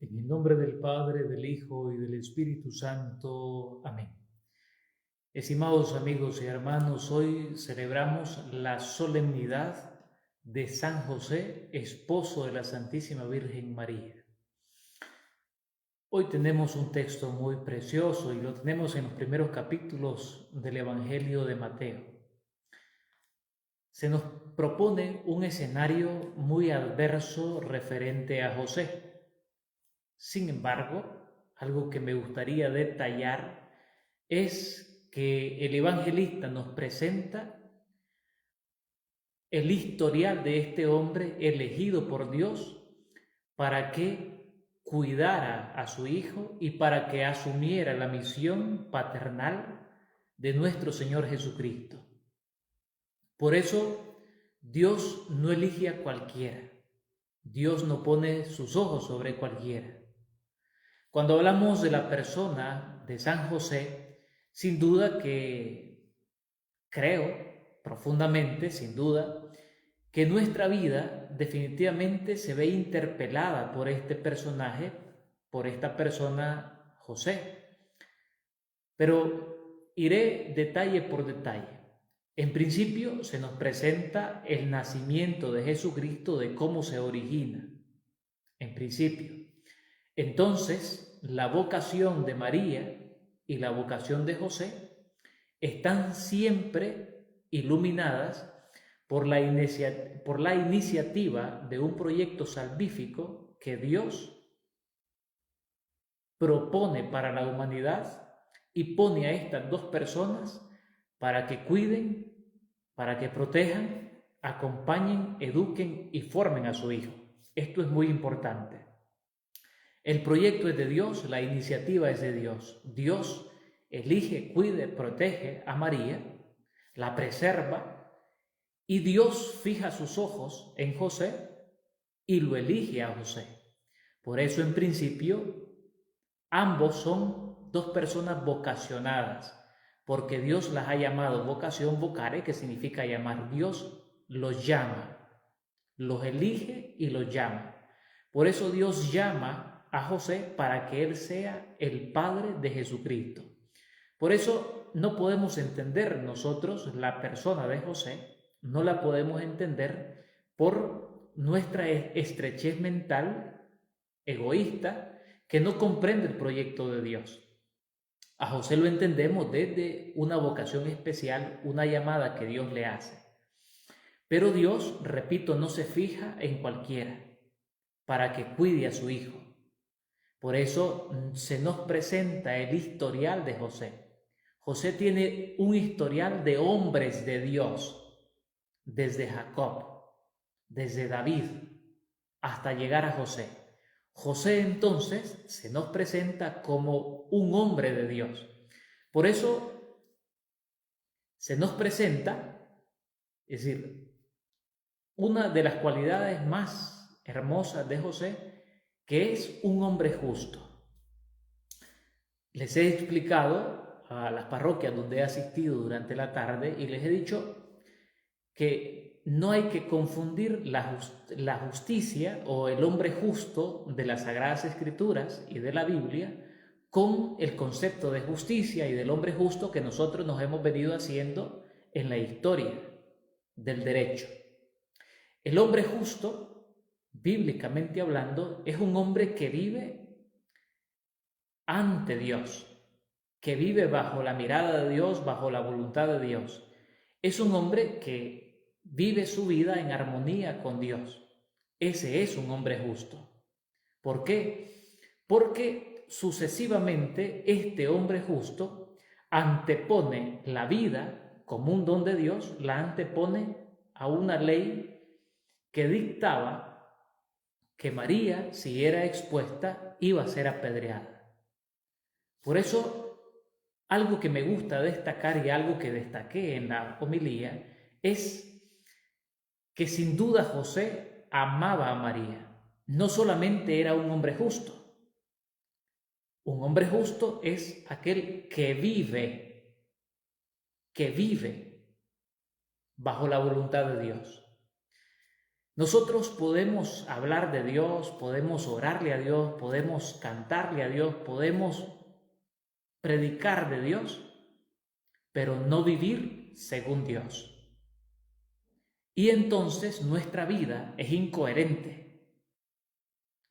En el nombre del Padre, del Hijo y del Espíritu Santo. Amén. Estimados amigos y hermanos, hoy celebramos la solemnidad de San José, esposo de la Santísima Virgen María. Hoy tenemos un texto muy precioso y lo tenemos en los primeros capítulos del Evangelio de Mateo. Se nos propone un escenario muy adverso referente a José. Sin embargo, algo que me gustaría detallar es que el evangelista nos presenta el historial de este hombre elegido por Dios para que cuidara a su hijo y para que asumiera la misión paternal de nuestro Señor Jesucristo. Por eso, Dios no elige a cualquiera. Dios no pone sus ojos sobre cualquiera. Cuando hablamos de la persona de San José, sin duda que creo profundamente, sin duda, que nuestra vida definitivamente se ve interpelada por este personaje, por esta persona José. Pero iré detalle por detalle. En principio se nos presenta el nacimiento de Jesucristo, de cómo se origina. En principio. Entonces, la vocación de María y la vocación de José están siempre iluminadas por la iniciativa de un proyecto salvífico que Dios propone para la humanidad y pone a estas dos personas para que cuiden, para que protejan, acompañen, eduquen y formen a su hijo. Esto es muy importante. El proyecto es de Dios, la iniciativa es de Dios. Dios elige, cuide, protege a María, la preserva y Dios fija sus ojos en José y lo elige a José. Por eso en principio ambos son dos personas vocacionadas, porque Dios las ha llamado vocación, vocare, que significa llamar. Dios los llama, los elige y los llama. Por eso Dios llama a José para que él sea el padre de Jesucristo. Por eso no podemos entender nosotros la persona de José, no la podemos entender por nuestra estrechez mental, egoísta, que no comprende el proyecto de Dios. A José lo entendemos desde una vocación especial, una llamada que Dios le hace. Pero Dios, repito, no se fija en cualquiera para que cuide a su hijo. Por eso se nos presenta el historial de José. José tiene un historial de hombres de Dios, desde Jacob, desde David, hasta llegar a José. José entonces se nos presenta como un hombre de Dios. Por eso se nos presenta, es decir, una de las cualidades más hermosas de José, que es un hombre justo. Les he explicado a las parroquias donde he asistido durante la tarde y les he dicho que no hay que confundir la justicia o el hombre justo de las Sagradas Escrituras y de la Biblia con el concepto de justicia y del hombre justo que nosotros nos hemos venido haciendo en la historia del derecho. El hombre justo, bíblicamente hablando, es un hombre que vive ante Dios, que vive bajo la mirada de Dios, bajo la voluntad de Dios. Es un hombre que vive su vida en armonía con Dios. Ese es un hombre justo. ¿Por qué? Porque sucesivamente este hombre justo antepone la vida como un don de Dios, la antepone a una ley que dictaba que María, si era expuesta, iba a ser apedreada. Por eso, algo que me gusta destacar y algo que destaqué en la homilía es que sin duda José amaba a María. No solamente era un hombre justo. Un hombre justo es aquel que vive bajo la voluntad de Dios. Nosotros podemos hablar de Dios, podemos orarle a Dios, podemos cantarle a Dios, podemos predicar de Dios, pero no vivir según Dios. Y entonces nuestra vida es incoherente.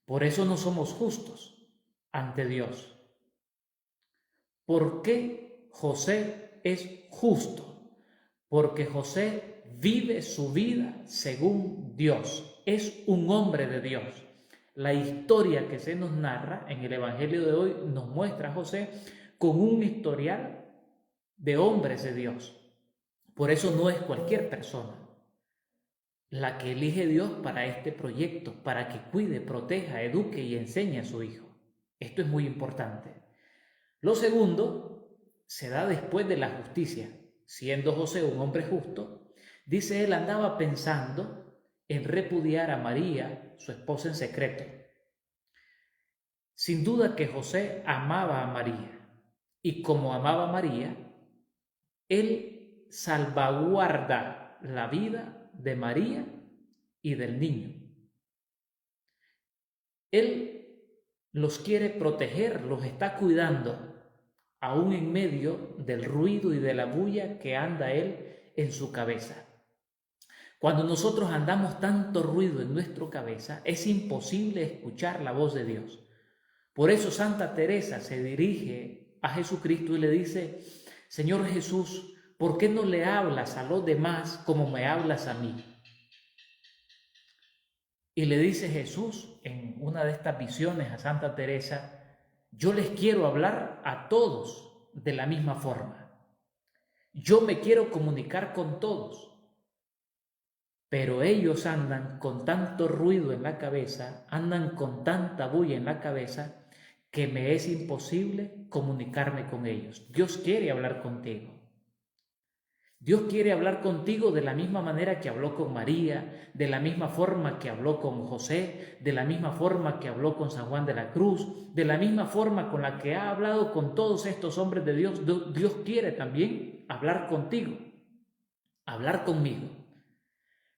Por eso no somos justos ante Dios. ¿Por qué José es justo? Porque José vive su vida según Dios. Es un hombre de Dios. La historia que se nos narra en el Evangelio de hoy nos muestra a José con un historial de hombres de Dios. Por eso no es cualquier persona la que elige Dios para este proyecto, para que cuide, proteja, eduque y enseñe a su hijo. Esto es muy importante. Lo segundo se da después de la justicia. Siendo José un hombre justo, dice él andaba pensando en repudiar a María, su esposa, en secreto. Sin duda que José amaba a María, y como amaba a María, él salvaguarda la vida de María y del niño. Él los quiere proteger, los está cuidando, aún en medio del ruido y de la bulla que anda él en su cabeza. Cuando nosotros andamos tanto ruido en nuestra cabeza, es imposible escuchar la voz de Dios. Por eso Santa Teresa se dirige a Jesucristo y le dice: Señor Jesús, ¿por qué no le hablas a los demás como me hablas a mí? Y le dice Jesús en una de estas visiones a Santa Teresa: yo les quiero hablar a todos de la misma forma. Yo me quiero comunicar con todos, pero ellos andan con tanto ruido en la cabeza, andan con tanta bulla en la cabeza, que me es imposible comunicarme con ellos. Dios quiere hablar contigo. Dios quiere hablar contigo de la misma manera que habló con María, de la misma forma que habló con José, de la misma forma que habló con San Juan de la Cruz, de la misma forma con la que ha hablado con todos estos hombres de Dios. Dios quiere también hablar contigo, hablar conmigo.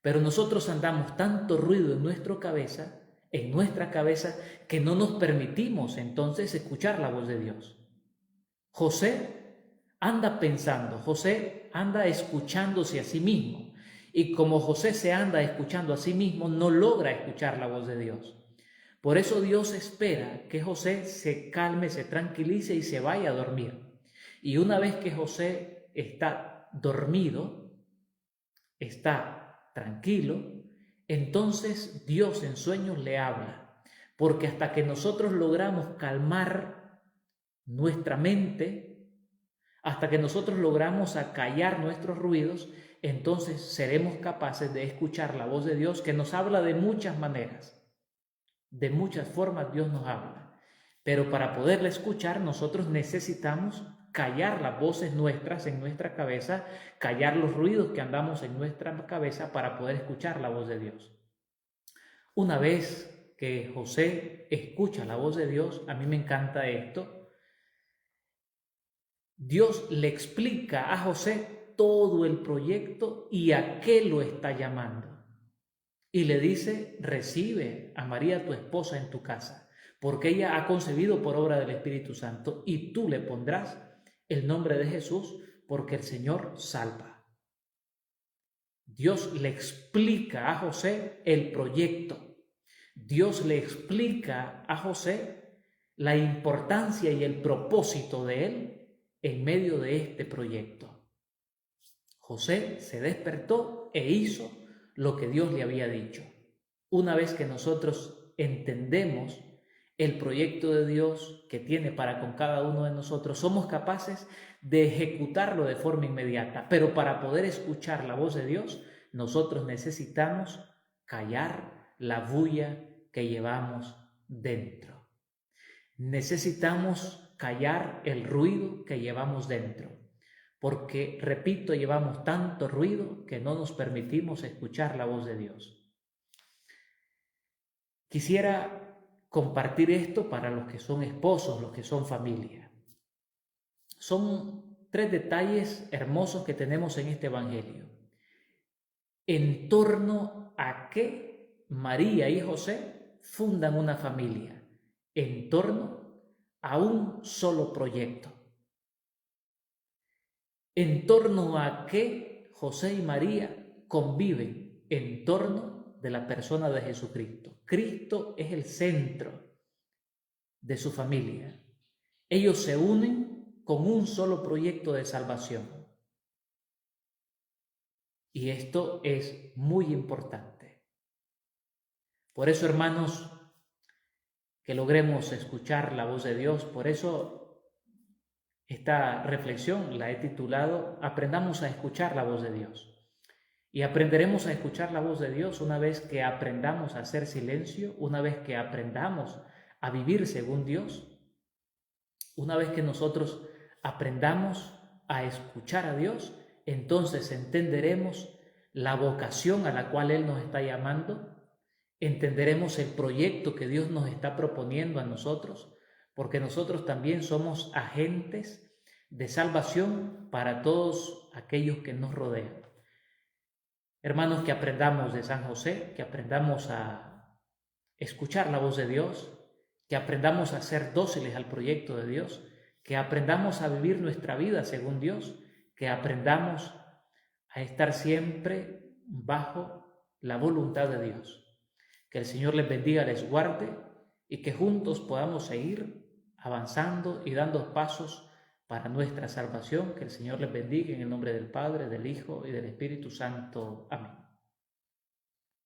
Pero nosotros andamos tanto ruido en nuestra cabeza, que no nos permitimos entonces escuchar la voz de Dios. José anda pensando, José anda escuchándose a sí mismo. Y como José se anda escuchando a sí mismo, no logra escuchar la voz de Dios. Por eso Dios espera que José se calme, se tranquilice y se vaya a dormir. Y una vez que José está dormido, está tranquilo, entonces Dios en sueños le habla. Porque hasta que nosotros logramos calmar nuestra mente, hasta que nosotros logramos acallar nuestros ruidos, entonces seremos capaces de escuchar la voz de Dios, que nos habla de muchas maneras. De muchas formas Dios nos habla. Pero para poderla escuchar, nosotros necesitamos callar las voces nuestras en nuestra cabeza, callar los ruidos que andamos en nuestra cabeza para poder escuchar la voz de Dios. Una vez que José escucha la voz de Dios, a mí me encanta esto, Dios le explica a José todo el proyecto y a qué lo está llamando. Y le dice: recibe a María tu esposa en tu casa, porque ella ha concebido por obra del Espíritu Santo, y tú le pondrás el nombre de Jesús, porque el Señor salva. Dios le explica a José el proyecto. Dios le explica a José la importancia y el propósito de él en medio de este proyecto. José se despertó e hizo lo que Dios le había dicho. Una vez que nosotros entendemos el proyecto de Dios que tiene para con cada uno de nosotros, somos capaces de ejecutarlo de forma inmediata. Pero para poder escuchar la voz de Dios, nosotros necesitamos callar la bulla que llevamos dentro. Necesitamos callar el ruido que llevamos dentro, porque, repito, llevamos tanto ruido que no nos permitimos escuchar la voz de Dios. Quisiera compartir esto para los que son esposos, los que son familia. Son 3 detalles hermosos que tenemos en este Evangelio. ¿En torno a qué María y José fundan una familia en torno a un solo proyecto. En torno a que José y María conviven en torno de la persona de Jesucristo. Cristo es el centro de su familia. Ellos se unen con un solo proyecto de salvación. Y esto es muy importante. Por eso, hermanos, que logremos escuchar la voz de Dios. Por eso esta reflexión la he titulado Aprendamos a escuchar la voz de Dios. Y aprenderemos a escuchar la voz de Dios una vez que aprendamos a hacer silencio, una vez que aprendamos a vivir según Dios, una vez que nosotros aprendamos a escuchar a Dios, entonces entenderemos la vocación a la cual Él nos está llamando, entenderemos el proyecto que Dios nos está proponiendo a nosotros, porque nosotros también somos agentes de salvación para todos aquellos que nos rodean. Hermanos, que aprendamos de San José, que aprendamos a escuchar la voz de Dios, que aprendamos a ser dóciles al proyecto de Dios, que aprendamos a vivir nuestra vida según Dios, que aprendamos a estar siempre bajo la voluntad de Dios. Que el Señor les bendiga, les guarde y que juntos podamos seguir avanzando y dando pasos para nuestra salvación. Que el Señor les bendiga en el nombre del Padre, del Hijo y del Espíritu Santo. Amén.